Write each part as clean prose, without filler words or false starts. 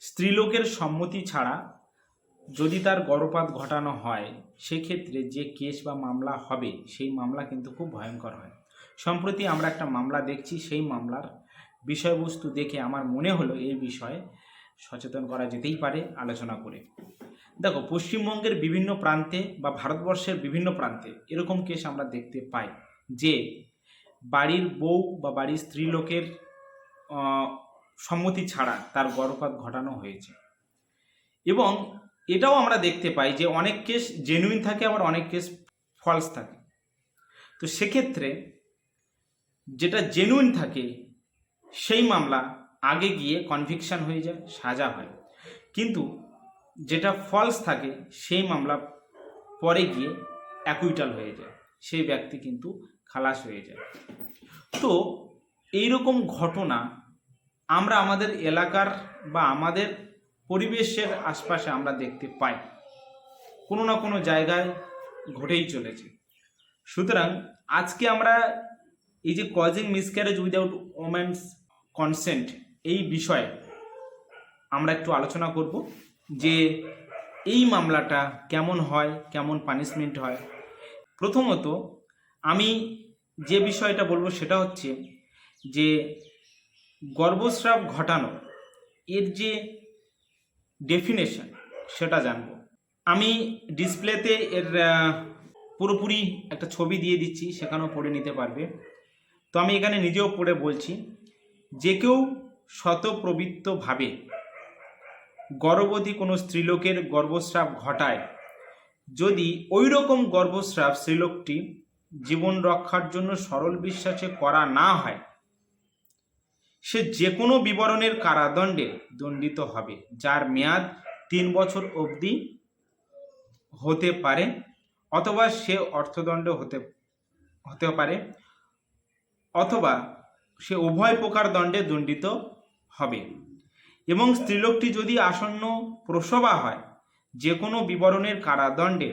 স্ত্রীলোকের সম্মতি ছাড়া যদি তার গর্ভপাত ঘটানো হয়, সেক্ষেত্রে যে কেস বা মামলা হবে সেই মামলা কিন্তু খুব ভয়ঙ্কর হয়। সম্প্রতি আমরা একটা মামলা দেখছি, সেই মামলার বিষয়বস্তু দেখে আমার মনে হলো এই বিষয়ে সচেতন করা যেতেই পারে আলোচনা করে। দেখো, পশ্চিমবঙ্গের বিভিন্ন প্রান্তে বা ভারতবর্ষের বিভিন্ন প্রান্তে এরকম কেস আমরা দেখতে পাই যে বাড়ির বউ বা বাড়ির স্ত্রীলোকের সম্মতি ছাড়া তার গর্ভপাত ঘটানো হয়েছে। এবং এটাও আমরা দেখতে পাই যে অনেক কেস জেনুইন থাকে, আবার অনেক কেস ফলস থাকে। তো সেক্ষেত্রে যেটা জেনুইন থাকে সেই মামলা আগে গিয়ে কনভিকশন হয়ে যায়, সাজা হয়। কিন্তু যেটা ফলস থাকে সেই মামলা পরে গিয়ে অ্যাকুইটাল হয়ে যায়, সেই ব্যক্তি কিন্তু খালাস হয়ে যায়। তো এইরকম ঘটনা আমরা আমাদের এলাকার বা আমাদের পরিবেশের আশপাশে আমরা দেখতে পাই, কোনো না কোনো জায়গায় ঘটেই চলেছে। সুতরাং আজকে আমরা এই যে causing miscarriage without women's consent এই বিষয়ে আমরা একটু আলোচনা করব যে এই মামলাটা কেমন হয়, কেমন পানিশমেন্ট হয়। প্রথমত আমি যে বিষয়টা বলবো সেটা হচ্ছে যে গর্ভস্রাব ঘটানো এর যে ডেফিনেশন সেটা জানবো। আমি ডিসপ্লেতে এর পুরোপুরি একটা ছবি দিয়ে দিচ্ছি, সেখানেও পড়ে নিতে পারবে। তো আমি এখানে নিজেও পড়ে বলছি, যে কেউ স্বতঃপ্রবৃত্তভাবে গর্ভবতী কোনো স্ত্রীলোকের গর্ভস্রাব ঘটায়, যদি ওই রকম গর্ভস্রাব স্ত্রীলোকটি জীবন রক্ষার জন্য সরল বিশ্বাসে করা না হয়, সে যে কোনো বিবরণের কারাদণ্ডে দণ্ডিত হবে, যার মেয়াদ 3 বছর অবধি হতে পারে, অথবা সে অর্থদণ্ড হতে পারে, অথবা সে উভয় প্রকার দণ্ডে দণ্ডিত হবে। এবং স্ত্রীলোকটি যদি আসন্ন প্রসবা হয়, যে কোনো বিবরণের কারাদণ্ডে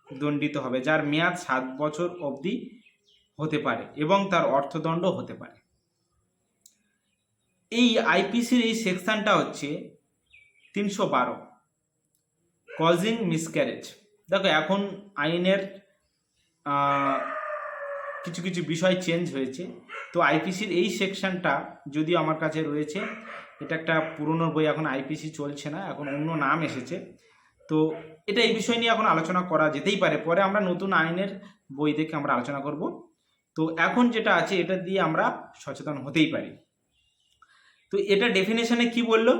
দণ্ডিত হবে, যার মেয়াদ 7 বছর অবধি হতে পারে এবং তার অর্থদণ্ড হতে পারে। এই আইপিসির এই সেকশনটা হচ্ছে 312, কজিং মিসক্যারেজ। দেখো, এখন আইনের কিছু কিছু বিষয় চেঞ্জ হয়েছে। তো আইপিসির এই সেকশনটা যদিও আমার কাছে রয়েছে, এটা একটা পুরনো বই, এখন আইপিসি চলছে না, এখন অন্য নাম এসেছে। তো এটা এই বিষয় নিয়ে এখন আলোচনা করা যেতেই পারে, পরে আমরা নতুন আইনের বই দেখে আমরা আলোচনা করব। তো এখন যেটা আছে এটা দিয়ে আমরা সচেতন হতেই পারি। তো এটা ডেফিনেশনে কি বললো,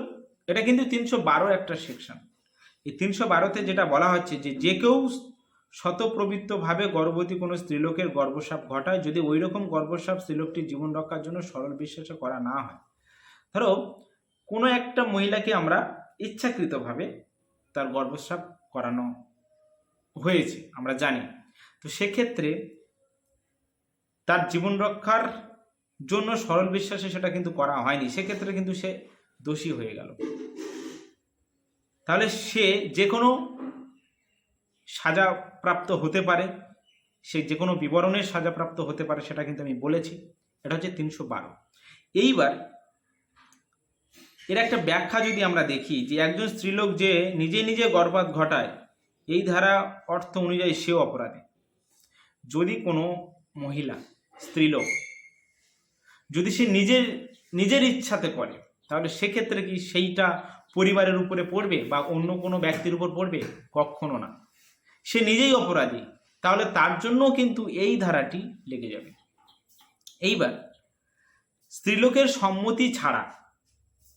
এটা কিন্তু 312 একটা সেকশন। এই 312তে যেটা বলা হচ্ছে যে কেউ স্বতঃপ্রবৃত্তভাবে গর্ভবতী কোনো স্ত্রীলোকের গর্ভস্রাব ঘটায়, যদি ওই রকম গর্ভস্রাব স্ত্রীলোকটির জীবন রক্ষার জন্য সরল বিশ্বাসে করা না হয়। ধরো কোনো একটা মহিলাকে আমরা ইচ্ছাকৃতভাবে তার গর্ভস্রাব করানো হয়েছে, আমরা জানি, তো সেক্ষেত্রে তার জীবন রক্ষার জন্য সরল বিশ্বাসে সেটা কিন্তু করা হয়নি, সেক্ষেত্রে কিন্তু সে দোষী হয়ে গেল। তাহলে সে যে কোনো সাজাপ্রাপ্ত হতে পারে, সে যে কোনো বিবরণের সাজাপ্রাপ্ত হতে পারে, সেটা কিন্তু আমি বলেছি। এটা হচ্ছে 312। এইবার এর একটা ব্যাখ্যা যদি আমরা দেখি, যে একজন স্ত্রীলোক যে নিজে নিজে গর্ভপাত ঘটায়, এই ধারা অর্থ অনুযায়ী সেও অপরাধী। যদি কোনো মহিলা স্ত্রীলোক যদি সে নিজের ইচ্ছাতে করে, তাহলে সেক্ষেত্রে কি সেইটা পরিবারের উপরে পড়বে বা অন্য কোনো ব্যক্তির উপর পড়বে? কখনো না, সে নিজেই অপরাধী, তাহলে তার জন্য কিন্তু এই ধারাটি লেগে যাবে। এইবার স্ত্রীলোকের সম্মতি ছাড়া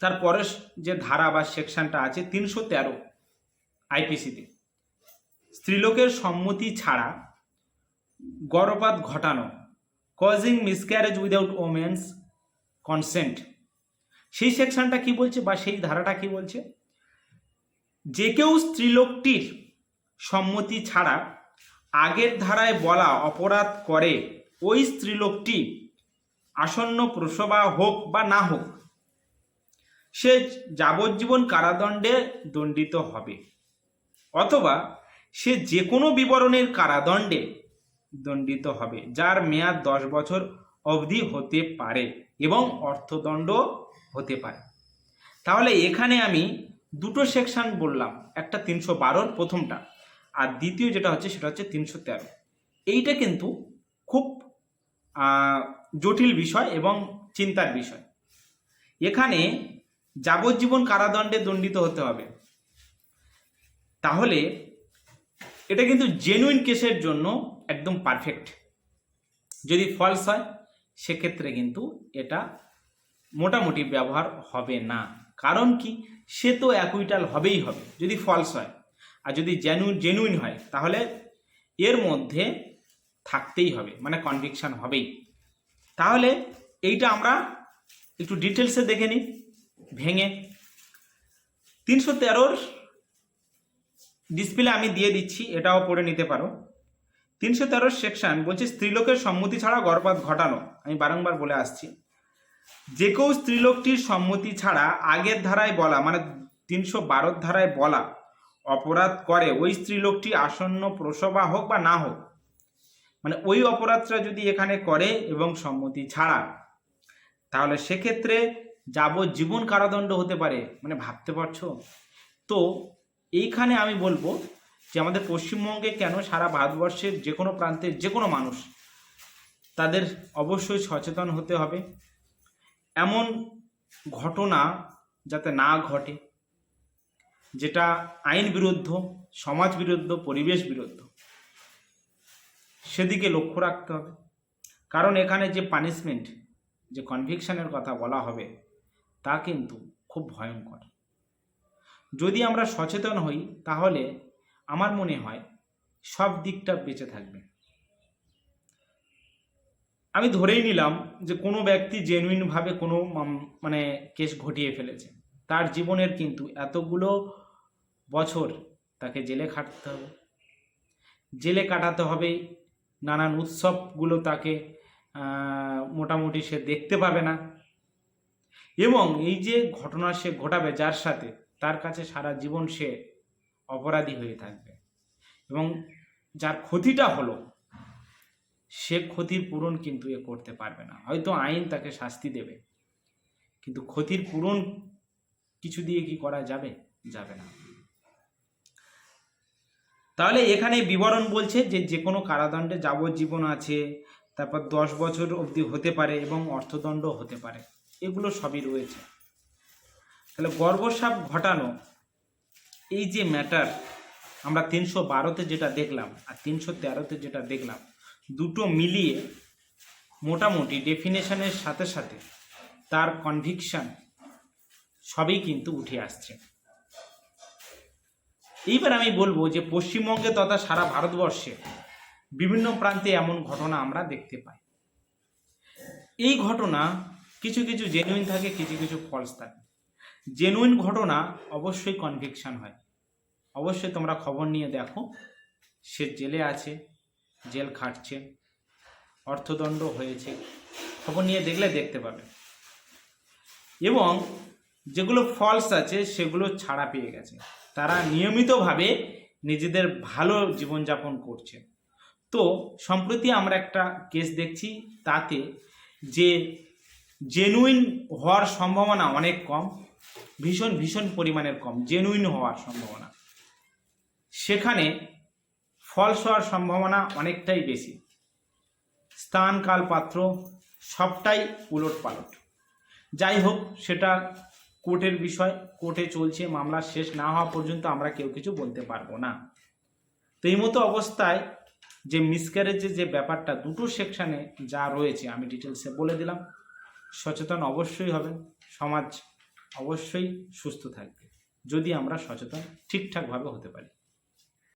তারপরের যে ধারা বা সেকশনটা আছে 313 আইপিসিতে, স্ত্রীলোকের সম্মতি ছাড়া গর্ভপাত ঘটানো, causing miscarriage without women's consent, সেই সেকশনটা কি বলছে বা সেই ধারাটা কি বলছে? যে কেউ স্ত্রীলোকটির সম্মতি ছাড়া আগের ধারায় বলা অপরাধ করে, ওই স্ত্রীলোকটি আসন্ন প্রসবা হোক বা না হোক, সে যাবজ্জীবন কারাদণ্ডে দণ্ডিত হবে, অথবা সে যে কোনো বিবরণের কারাদণ্ডে দণ্ডিত হবে, যার মেয়াদ 10 বছর অবধি হতে পারে এবং অর্থদণ্ড হতে পারে। তাহলে এখানে আমি দুটো সেকশন বললাম, একটা 312 প্রথমটা, আর দ্বিতীয় যেটা হচ্ছে সেটা হচ্ছে 313। এইটা কিন্তু খুব জটিল বিষয় এবং চিন্তার বিষয়। এখানে যাবজ্জীবন কারাদণ্ডে দণ্ডিত হতে হবে। তাহলে এটা কিন্তু জেনুইন কেসের জন্য একদম পারফেক্ট। যদি ফলস হয় সেক্ষেত্রে কিন্তু এটা মোটামুটি ব্যবহার হবে না। কারণ কি, সে তো অ্যাকুইটাল হবেই হবে যদি ফলস হয়, আর যদি জেনুইন হয় তাহলে এর মধ্যে থাকতেই হবে, মানে কনভিকশন হবেই। তাহলে এইটা আমরা একটু ডিটেলসে দেখে নিই ভেঙে। 313 ডিসপ্লে আমি দিয়ে দিচ্ছি, এটাও পড়ে নিতে পারো। 313 সেকশন বলছে স্ত্রীলোকের সম্মতি ছাড়া গর্ভপাত ঘটানো। আমি বারংবার বলে আসছি, যে কেউ স্ত্রীলোকটির সম্মতি ছাড়া আগের ধারায় বলা, মানে 312 ধারায় বলা অপরাধ করে, ওই স্ত্রীলোকটি আসন্ন প্রসবা হোক বা না হোক, মানে ওই অপরাধটা যদি এখানে করে এবং সম্মতি ছাড়া, তাহলে সেক্ষেত্রে যাবজ্জীবন কারাদণ্ড হতে পারে। মানে ভাবতে পারছো তো? এইখানে আমি বলবো যে আমাদের পশ্চিমবঙ্গে কেন, সারা ভারতবর্ষের যে কোনো প্রান্তের যে কোনো মানুষ, তাদের অবশ্যই সচেতন হতে হবে। এমন ঘটনা যাতে না ঘটে যেটা আইন বিরুদ্ধ, সমাজ বিরুদ্ধ, পরিবেশ বিরুদ্ধ, সেদিকে লক্ষ্য রাখতে হবে। কারণ এখানে যে পানিশমেন্ট, যে কনভিকশনের কথা বলা হবে, তা কিন্তু খুব ভয়ঙ্কর। যদি আমরা সচেতন হই তাহলে আমার মনে হয় সব দিকটা বেঁচে থাকবে। আমি ধরেই নিলাম যে কোনো ব্যক্তি জেনুইনভাবে কোনো মানে কেস ঘটিয়ে ফেলেছে, তার জীবনের কিন্তু এতগুলো বছর তাকে জেলে খাটতে হবে, জেলে কাটাতে হবে, নানান উৎসবগুলো তাকে মোটামুটি সে দেখতে পাবে না, এবং এই যে ঘটনা সে ঘটাবে যার সাথে, তার কাছে সারা জীবন সে অপরাধী হয়ে থাকবে, এবং যার ক্ষতিটা হলো সে ক্ষতির পূরণ কিন্তু এ করতে পারবে না। হয়তো আইন তাকে শাস্তি দেবে, কিন্তু ক্ষতির পূরণ কিছু দিয়ে কি করা যাবে? যাবে না। তাহলে এখানে বিবরণ বলছে যে কোনো কারাদণ্ডে যাবজ্জীবন আছে, তারপর 10 বছর অবধি হতে পারে এবং অর্থদণ্ড হতে পারে, এগুলো সবই রয়েছে। তাহলে গর্ভস্রাব ঘটানো এই যে ম্যাটার, আমরা 312-তে যেটা দেখলাম আর 313-তে যেটা দেখলাম, দুটো মিলিয়ে মোটামুটি ডেফিনেশনের সাথে সাথে তার কনভিকশন সবই কিন্তু উঠে আসছে। এইবার আমি বলবো যে পশ্চিমবঙ্গে তথা সারা ভারতবর্ষে বিভিন্ন প্রান্তে এমন ঘটনা আমরা দেখতে পাই। এই ঘটনা কিছু কিছু জেনুইন থাকে, কিছু কিছু ফলস থাকে। জেনুইন ঘটনা অবশ্যই কনভিকশন হয়। অবশ্যই তোমরা খবর নিয়ে দেখো, সে জেলে আছে, জেল খাটছে, অর্থদণ্ড হয়েছে, খবর নিয়ে দেখলে দেখতে পাবে। এবং যেগুলো ফলস আছে সেগুলো ছাড়া পেয়ে গেছে, তারা নিয়মিতভাবে নিজেদের ভালো জীবনযাপন করছে। তো সম্প্রতি আমরা একটা কেস দেখছি, তাতে যে জেনুইন হওয়ার সম্ভাবনা অনেক কম, ভীষণ ভীষণ পরিমাণের কম জেনুইন হওয়ার সম্ভাবনা, সেখানে ফলস হওয়ার সম্ভাবনা অনেকটাই বেশি। স্থান, কাল, পাত্র সবটাই উলটপালট। যাই হোক, সেটা কোর্টের বিষয়, কোর্টে চলছে, মামলা শেষ না হওয়া পর্যন্ত আমরা কেউ কিছু বলতে পারবো না। তো এই মতো অবস্থায় যে মিসক্যারেজের যে ব্যাপারটা, দুটো সেকশানে যা রয়েছে আমি ডিটেলসে বলে দিলাম। সচেতন অবশ্যই হবেন, সমাজ অবশ্যই সুস্থ থাকবে যদি আমরা সচেতন ঠিকঠাকভাবে হতে পারি।